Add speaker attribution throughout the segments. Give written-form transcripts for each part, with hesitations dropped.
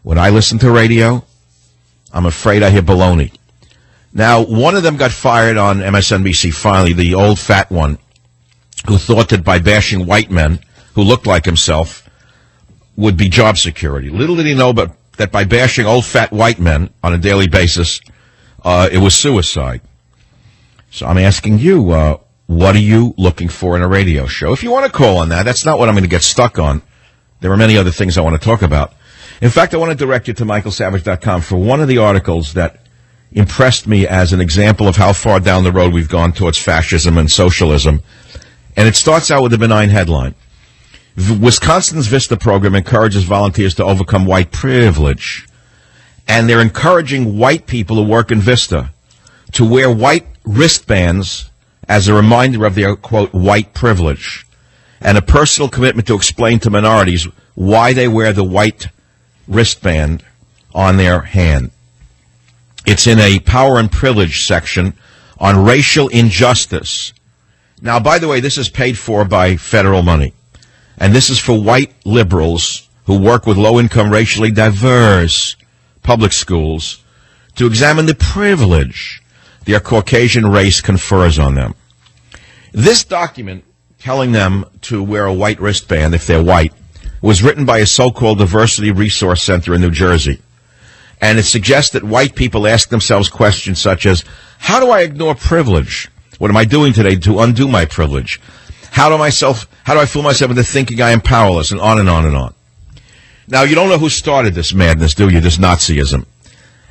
Speaker 1: When I listen to radio, I'm afraid I hear baloney. Now, one of them got fired on MSNBC finally, the old fat one, who thought that by bashing white men who looked like himself would be job security. Little did he know but that by bashing old fat white men on a daily basis, it was suicide. So I'm asking you, what are you looking for in a radio show? If you want to call on that, that's not what I'm going to get stuck on. There are many other things I want to talk about. In fact, I want to direct you to michaelsavage.com for one of the articles that impressed me as an example of how far down the road we've gone towards fascism and socialism. And it starts out with a benign headline. Wisconsin's VISTA program encourages volunteers to overcome white privilege. And they're encouraging white people who work in VISTA to wear white wristbands as a reminder of their, quote, white privilege, and a personal commitment to explain to minorities why they wear the white wristband on their hand. It's in a power and privilege section on racial injustice. Now, by the way, this is paid for by federal money. And this is for white liberals who work with low-income, racially diverse public schools to examine the privilege their Caucasian race confers on them. This document telling them to wear a white wristband if they're white was written by a so-called diversity resource center in New Jersey. And it suggests that white people ask themselves questions such as, how do I ignore privilege? What am I doing today to undo my privilege? How do I fool myself into thinking I am powerless? And on and on and on. Now, you don't know who started this madness, do you? This Nazism.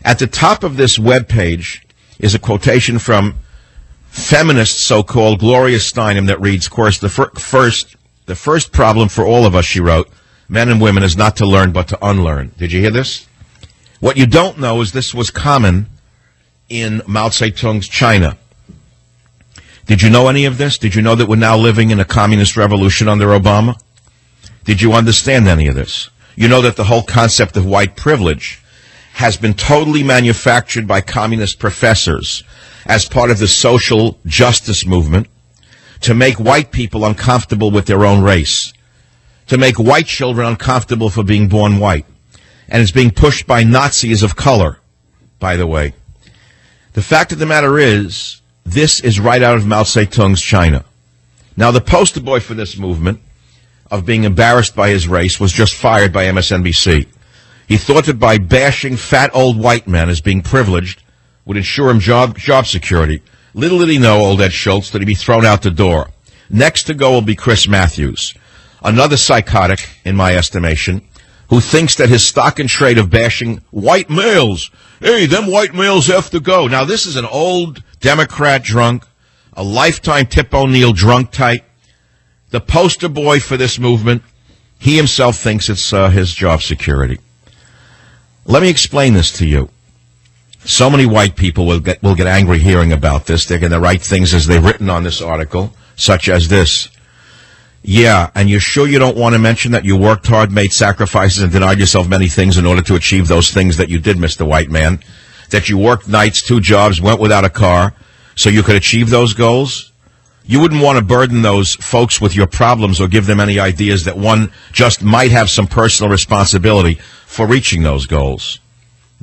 Speaker 1: At the top of this webpage is a quotation from feminist so-called Gloria Steinem that reads, of course, the first problem for all of us, she wrote, men and women, is not to learn but to unlearn. Did you hear this? What you don't know is this was common in Mao Zedong's China. Did you know any of this? Did you know that we're now living in a communist revolution under Obama? Did you understand any of this? You know that the whole concept of white privilege has been totally manufactured by communist professors as part of the social justice movement to make white people uncomfortable with their own race, to make white children uncomfortable for being born white. And it's being pushed by Nazis of color, by the way. The fact of the matter is, this is right out of Mao Zedong's China. Now, the poster boy for this movement of being embarrassed by his race was just fired by MSNBC. He thought that by bashing fat old white men as being privileged would ensure him job security. Little did he know, old Ed Schultz, that he'd be thrown out the door. Next to go will be Chris Matthews, another psychotic, in my estimation, who thinks that his stock and trade of bashing white males, hey, them white males have to go. Now, this is an old Democrat drunk, a lifetime Tip O'Neill drunk type. The poster boy for this movement, he himself thinks it's his job security. Let me explain this to you. So many white people will get angry hearing about this. They're going to write things as they've written on this article, such as this. Yeah, and you're sure you don't want to mention that you worked hard, made sacrifices, and denied yourself many things in order to achieve those things that you did, Mr. White Man? That you worked nights, 2 jobs, went without a car, so you could achieve those goals? You wouldn't want to burden those folks with your problems or give them any ideas that one just might have some personal responsibility for reaching those goals.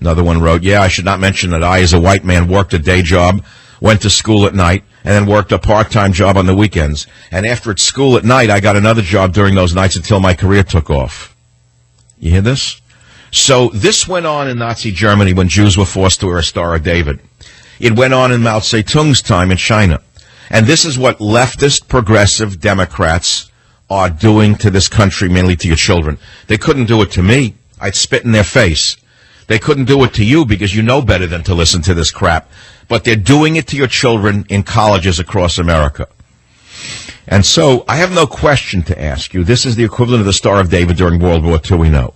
Speaker 1: Another one wrote, yeah, I should not mention that I, as a white man, worked a day job, went to school at night, and then worked a part-time job on the weekends. And after at school at night, I got another job during those nights until my career took off. You hear this? So this went on in Nazi Germany when Jews were forced to wear a Star of David. It went on in Mao Zedong's time in China. And this is what leftist progressive Democrats are doing to this country, mainly to your children. They couldn't do it to me. I'd spit in their face. They couldn't do it to you because you know better than to listen to this crap. But they're doing it to your children in colleges across America. And so I have no question to ask you. This is the equivalent of the Star of David during World War II, we know.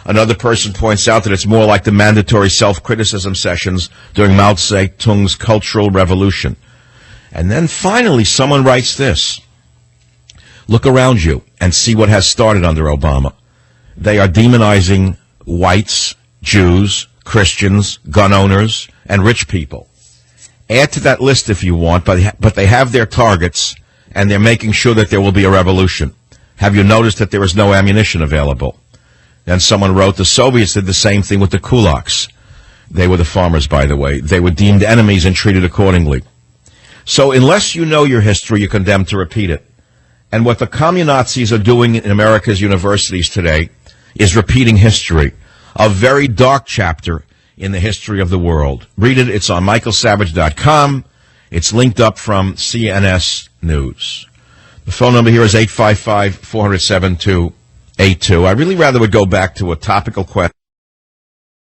Speaker 1: Another person points out that it's more like the mandatory self-criticism sessions during Mao Zedong's Cultural Revolution. And then finally someone writes this. Look around you and see what has started under Obama. They are demonizing whites, Jews, Christians, gun owners, and rich people. Add to that list if you want, but they have their targets, and they're making sure that there will be a revolution. Have you noticed that there is no ammunition available? And someone wrote, the Soviets did the same thing with the kulaks. They were the farmers, by the way. They were deemed enemies and treated accordingly. So unless you know your history, you're condemned to repeat it. And what the communazis are doing in America's universities today is repeating history, a very dark chapter in the history of the world. Read it. It's on michaelsavage.com. It's linked up from CNS News. The phone number here is 855-407-282. I really rather would go back to a topical question.